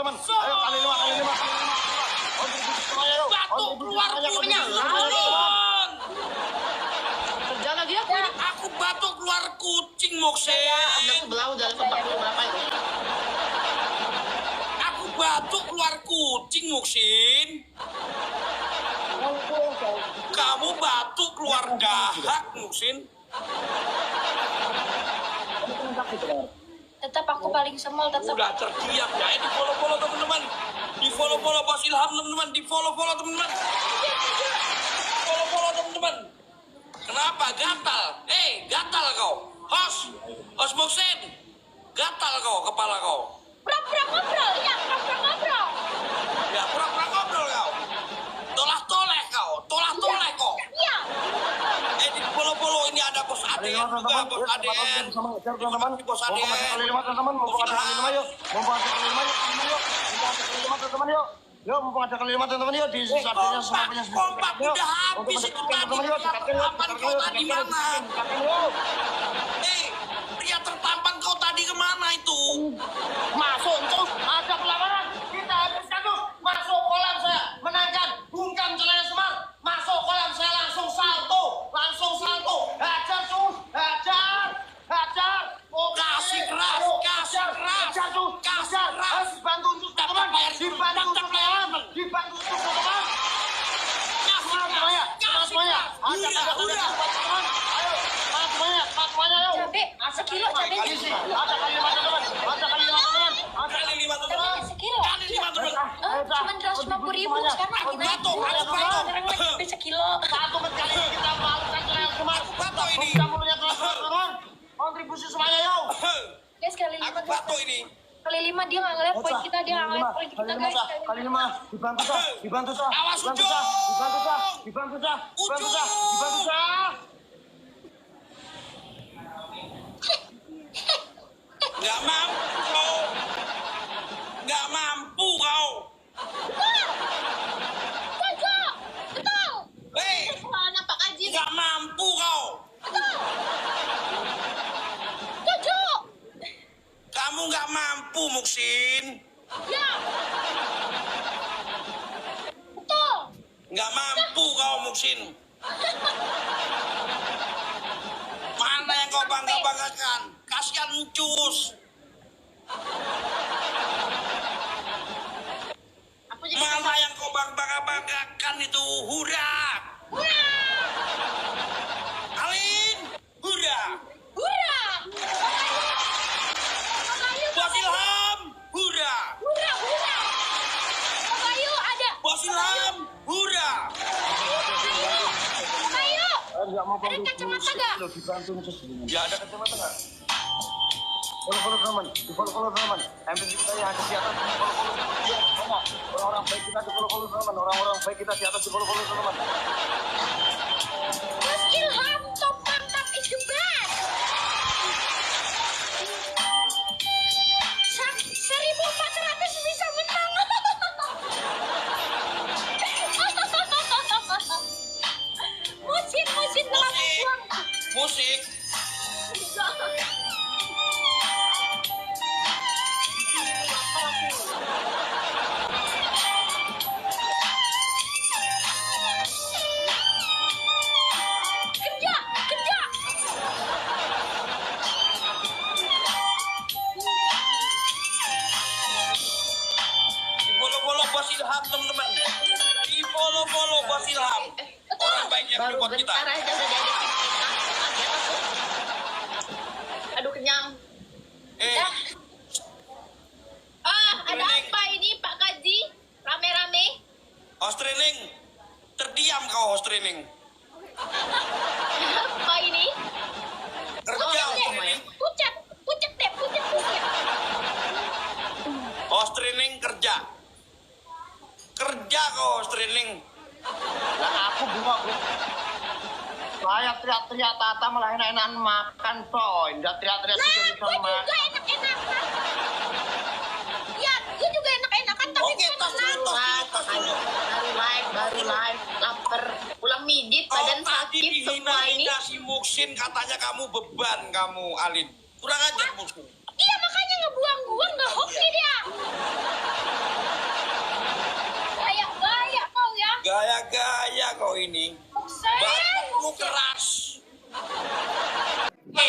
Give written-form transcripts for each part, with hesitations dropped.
teman-teman. Ayo kali 5 kali 5 kali 5. Kontribusi semuanya yuk. Batuk keluar kulitnya. Kerja lagi aku ini. Aku batuk keluar kucing Moksin. Anda sebelah udah 40 berapa itu? Aku batuk keluar kucing Moksin. Kamu batuk keluar dahak Moksin. Tetap aku paling semol, tetap. Udah terdiam ya, di follow teman-teman. Di follow Bos Ilham teman-teman. Di follow teman-teman. Follow teman-teman. Kenapa gatal? Gatal kau. Host Moksin. Gatal kau kepala kau. Pura-pura ngobrol, ya pura-pura ngobrol. Ya pura-pura ngobrol kau. Tolah-toleh kau. Tolah-toleh kau. Iya. Di follow ini ada Bos Ade juga. Bos Ade. Teman-teman, Bos Ade. kali 5 teman-teman, mumpung ada kali 5 yuk. Mumpung ada kali 5 yuk. Teman-teman yuk. Yuk, mumpung ada kali 5 teman-teman yuk. Di satunya semuanya kompak udah habis itu tadi. Tertampan kau tadi mana? Pria tertampan kau tadi kemana itu? Masuk terus ada perlawanan. Kita habiskan tuh. Masuk kolam saya. Menangkan. Bungkam celana Semar. Masuk kolam saya langsung salto. Hajar tuh. Hajar. Oh, Kasih keras. Harus bantu untuk teman. Dibantu untuk teman. Semuanya. Ada semuanya. Ayo. Semuanya yuk. Cabe, sekilo cabe. Ada kali 5 teman. Kali 5 teman. Cabe sekilo. Kali 5 teman. Cuma 250.000 sekarang Aku lagi naik. batuk. Sekarang lagi cabe sekilo. Satu kali ini kita melakukan celana Semar. Aku batuk ini. Kita mulai teman. Kontribusi semuanya yuk. Guys, kali 5 Aku batuk ini. Kali 5 dia nggak ngeliat poin kita, dia nggak ngeliat poin kita guys. Kali 5 dibantu sah. Awas Ucup. Nggak mampu kau. Betul. Hei, Kesalahan Pak Haji. nggak mampu kau. Setuju. Kamu nggak mampu Moksin. Ya. Betul. Nggak mampu kau Moksin. Mana yang kau bangga-banggakan? Kasihan Ucus. Mana yang kau bangga-banggakan itu? Hura. Alin. Hura. Hura. Bos Ilham. Hura. Bayu ada. Bos Ilham. Hura. Bayu. Ada kacamata nggak? Ya ada kacamata nggak? Follow teman, follow teman. MPC kita yang ada di atas, follow teman. Orang-orang baik kita di follow teman. Orang-orang baik kita di atas di follow teman. Bos Ilham top mantap is the best. 1.400 bisa menang. Musim dalam uang. Musik. Kerja. Di follow Bos Ilham teman-teman. Di follow Bos Ilham. Orang baik yang Baru support kita. bentar aja udah ada aduh kenyang. Ada apa ini Pak Kaji? Rame-rame. Host training. Terdiam kau host training. Apa ini? Kerja host training. Pucat deh. Host training kerja. Kerja kau host training. Lah aku bunga bro. Saya teriak-teriak Tata malah enak-enakan makan toh. Enggak teriak-teriak juga bisa Gue makan. juga enak-enakan. Ya, gue juga enak-enakan tapi Oke, gue tos dulu. Baru live, lapar, pulang midit, badan sakit semua ini. Dihina si Moksin katanya kamu beban kamu Alin. Kurang ajar Moksin. Iya makanya ngebuang-buang, nggak hoki dia. ini. Muksin. Batukmu keras. Kali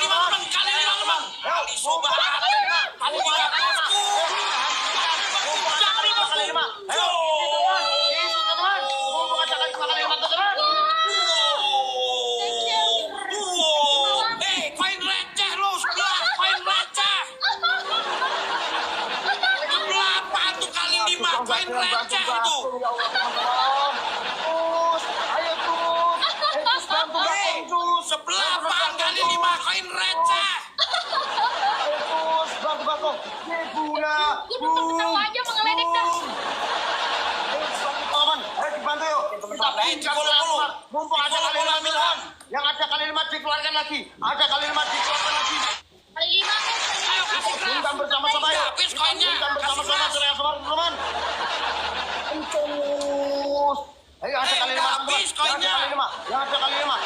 5 teman, kali 5 teman. Kali sobat. Kali 5 bosku. Kali 5. Ayo, isi teman. Mumpung aja kali 5 tuh teman. Koin receh lu, sebelah koin receh. Sebelah apaan tuh kali 5, koin receh itu. Ayo terus. Bantu terus. Sebelah apaan kali 5, koin receh. Ayo terus, bantu. Guna. Gue nonton ketawa aja mengeledek dah. Ayo teman, ayo dibantu yuk. Kita follow. Mumpung ada kali 5 milihan. Yang ada kali 5 dikeluarkan lagi. Ada kali 5 dikeluarkan lagi. Kali 5 Ayo kasih keras. Bungkam bersama-sama yuk. Habis koinnya. Bungkam Kasih bersama-sama keras. teman-teman. Terus. Ayo ada kali 5 habis koinnya. Yang ada kali 5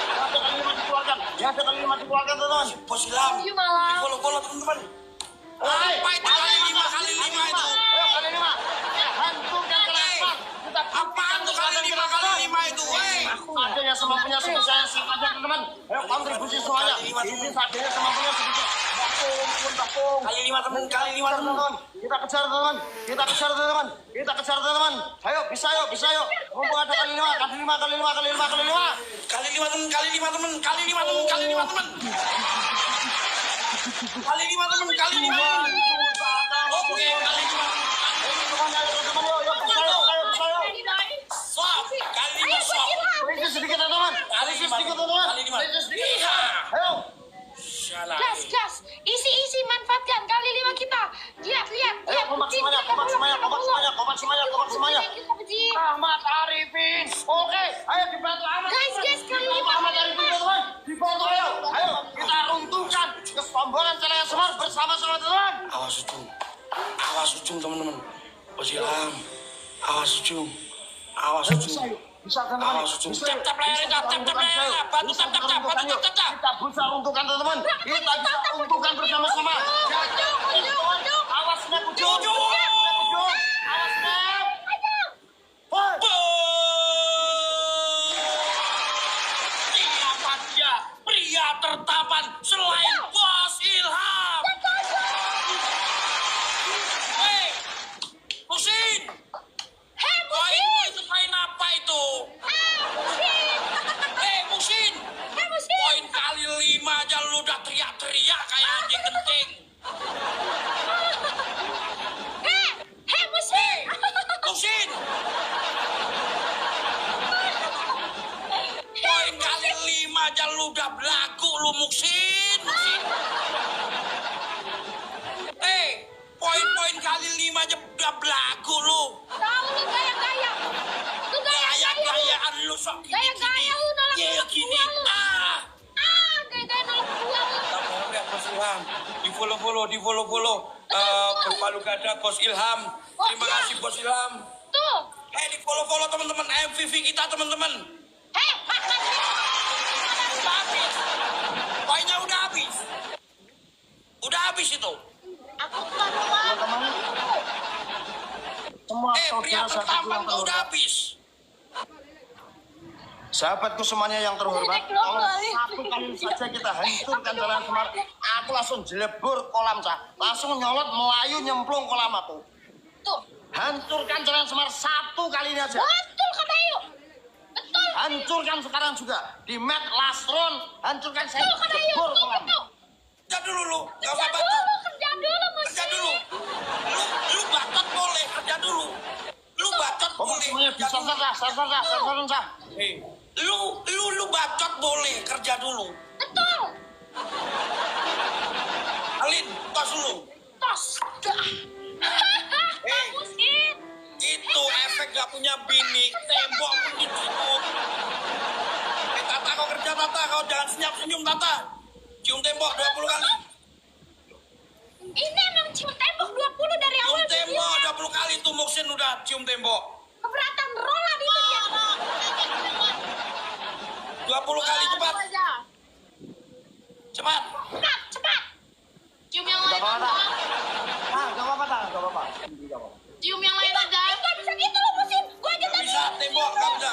dikeluarkan. Yang ada kali 5 dikeluarkan teman. Bos Ilham. Iya, malah. Di follow teman-teman. Apa itu kali 5 itu? Ayo kali 5. Hancurkan kelapa. Kita Apaan tuh kali 5 itu? Adanya semampunya sebesar saja teman. Ayo kontribusi semuanya. Ini saja semampunya sebesar. Bakung. Kali 5 teman, kali 5 teman. Kita kejar teman. Ayo bisa yuk. Mumpung ada kali 5. Kali 5 teman. Oke, kali 5. Swap, kali 5 swap. Ini sedikit teman. Kali 5. Iya. Ayo. Salah. Gas. Isi manfaatkan kali 5 kita. Lihat. Ayo kompak semuanya. Ahmad Arifin. Oke, ayo dibantu Ahmad. Guys, kali 5. Ahmad Arifin teman. Dibantu ayo. Kita runtuhkan kesombongan Celaya Semar bersama-sama teman. Awas ujung teman-teman. Bos Ilham. Awas ujung. Bisa teman-teman. Awas ujung. Tap layarnya. Bantu tap. Kita bisa runtuhkan teman. Kita bisa runtuhkan bersama-sama. Awas Snap ujung. Awas Snap. Siapa dia? Pria tertampan selain Bos Ilham. Hei, Musin. Koinmu itu koin apa itu? Hei, Musin. Koin kali 5 aja lu udah teriak-teriak kayak anjing kencing. Musin. Koin kali 5 aja lu udah belagu lu Musin. Poin kali 5 aja udah belagu lu. Tahu lu gaya-gaya. Gaya-gayaan lu sok Gaya-gaya lu nolak gini. gua lu. Gaya-gaya nolak gua lu. Kamu lihat Bos Ilham. Di follow. Berpalu gada Bos Ilham. Terima kasih Bos Ilham. Tuh. Di follow teman-teman MVV kita teman-teman. Udah habis. Poinnya udah habis. Udah habis itu. Aku bukan mau. Semua Pria saudara tertampan yang tuh udah terhormat. habis. Sahabatku semuanya yang terhormat, kalau satu kali saja kita hancurkan Celaya Semar, aku langsung jelebur kolam langsung nyolot melayu nyemplung kolam aku. Tuh. Hancurkan Celaya Semar satu kali ini aja. Betul kata Ayu. Betul. Hancurkan sekarang juga di match last round, hancurkan saya Betul kata Ayu. jebur Betul. kolam. Kerja dulu lu, gak usah Kerja bantu. dulu, kerja dulu, Kerja Musin. dulu. Lu bacot boleh, kerja dulu. Lu bacot Pokok boleh. semuanya kerja bisa dulu. sah. Lu bacot boleh, kerja dulu. Betul. Alin, tos dulu. Tos. Hei. Musin. Itu efek gak punya bini, tembok pun dicium. Tata kau kerja Tata, kau jangan senyum Tata. Cium tembok 20 kali. Ini emang cium tembok 20 dari Cium awal. tembok 20 kali tuh Muksin udah cium tembok. Keberatan rola di itu dia. 20 kali cepat. Cepat. Cepat. Cium yang lain Gak aja. apa-apa. Cium yang lain aja. Gak bisa gitu loh Musin. Gua aja Gak tadi. bisa tembok, gak bisa.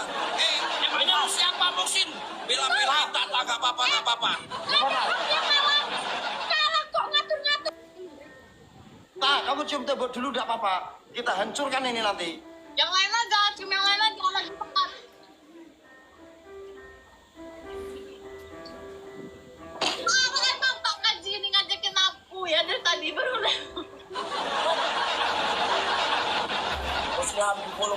Nggak apa-apa, nggak apa-apa. Dia malah kok ngatur-ngatur. Tak, kamu cium tembok dulu enggak apa-apa. Kita hancurkan ini nanti. Yang lain aja, cium yang lain aja lagi tepat. Emang Pak Kaji ini ngajakin aku ya dari tadi baru. Terus ngambil